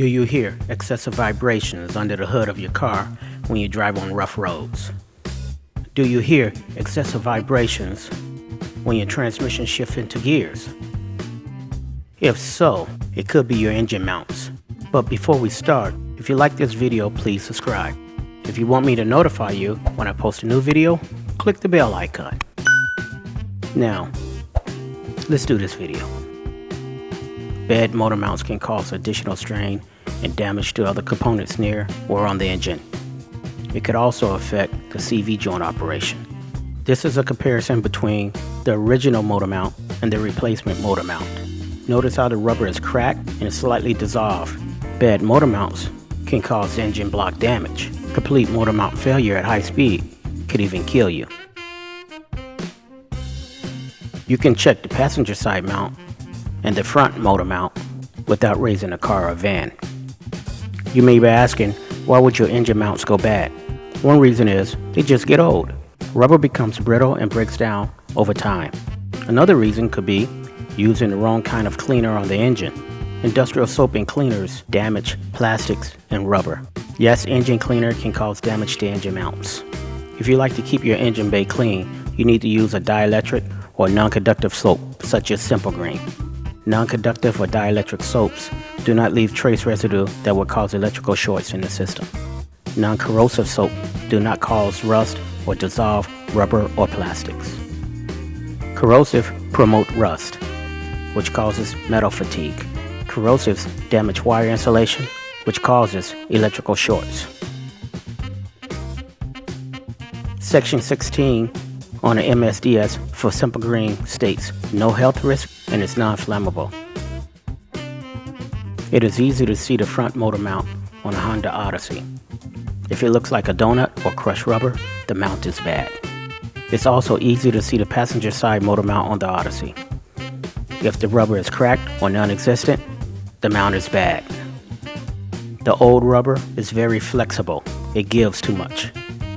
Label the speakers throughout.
Speaker 1: Do you hear excessive vibrations under the hood of your car when you drive on rough roads? Do you hear excessive vibrations when your transmission shifts into gears? If so, it could be your engine mounts. But before we start, if you like this video, please subscribe. If you want me to notify you when I post a new video, click the bell icon. Now, let's do this video. Bad motor mounts can cause additional strain and damage to other components near or on the engine. It could also affect the CV joint operation. This is a comparison between the original motor mount and the replacement motor mount. Notice how the rubber is cracked and is slightly dissolved. Bad motor mounts can cause engine block damage. Complete motor mount failure at high speed could even kill you. You can check the passenger side mount and the front motor mount without raising a car or van. You may be asking, why would your engine mounts go bad? One reason is they just get old. Rubber becomes brittle and breaks down over time. Another reason could be using the wrong kind of cleaner on the engine. Industrial soap and cleaners damage plastics and rubber. Yes, engine cleaner can cause damage to engine mounts. If you like to keep your engine bay clean, you need to use a dielectric or non-conductive soap such as Simple Green. Non-conductive or dielectric soaps do not leave trace residue that would cause electrical shorts in the system. Non-corrosive soap do not cause rust or dissolve rubber or plastics. Corrosive promote rust, which causes metal fatigue. Corrosives damage wire insulation, which causes electrical shorts. Section 16 on the MSDS for Simple Green states no health risk and is non-flammable. It is easy to see the front motor mount on a Honda Odyssey. If it looks like a donut or crushed rubber, the mount is bad. It's also easy to see the passenger side motor mount on the Odyssey. If the rubber is cracked or non-existent, the mount is bad. The old rubber is very flexible. It gives too much.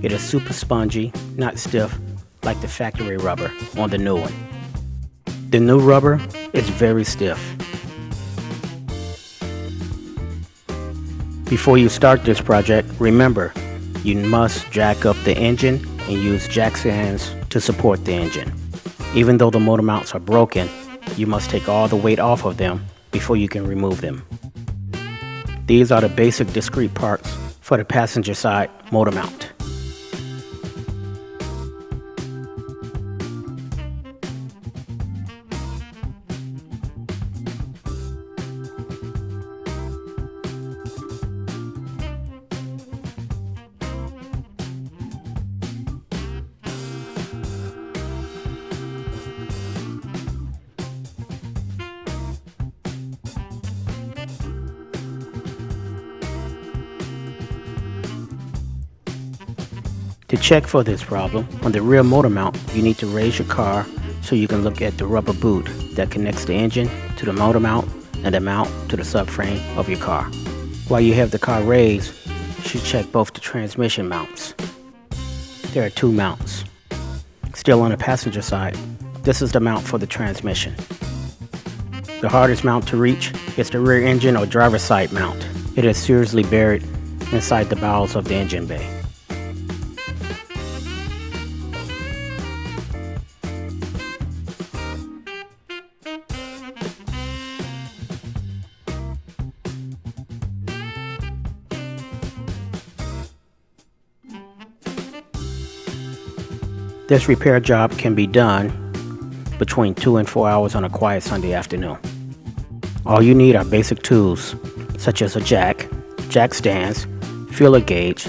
Speaker 1: It is super spongy, not stiff like the factory rubber on the new one. The new rubber is very stiff. Before you start this project, remember, you must jack up the engine and use jack stands to support the engine. Even though the motor mounts are broken, you must take all the weight off of them before you can remove them. These are the basic discrete parts for the passenger side motor mount. To check for this problem, on the rear motor mount, you need to raise your car so you can look at the rubber boot that connects the engine to the motor mount and the mount to the subframe of your car. While you have the car raised, you should check both the transmission mounts. There are two mounts. Still on the passenger side, this is the mount for the transmission. The hardest mount to reach is the rear engine or driver's side mount. It is seriously buried inside the bowels of the engine bay. This repair job can be done between 2 and 4 hours on a quiet Sunday afternoon. All you need are basic tools such as a jack stands, feeler gauge,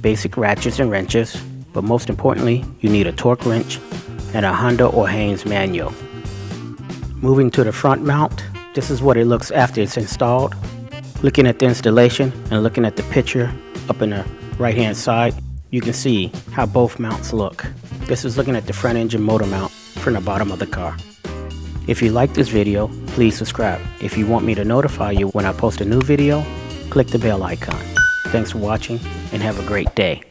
Speaker 1: basic ratchets and wrenches, but most importantly, you need a torque wrench and a Honda or Haynes manual. Moving to the front mount, this is what it looks after it's installed. Looking at the installation and looking at the picture up in the right hand side, you can see how both mounts look. This is looking at the front engine motor mount from the bottom of the car. If you like this video, please subscribe. If you want me to notify you when I post a new video, click the bell icon. Thanks for watching and have a great day.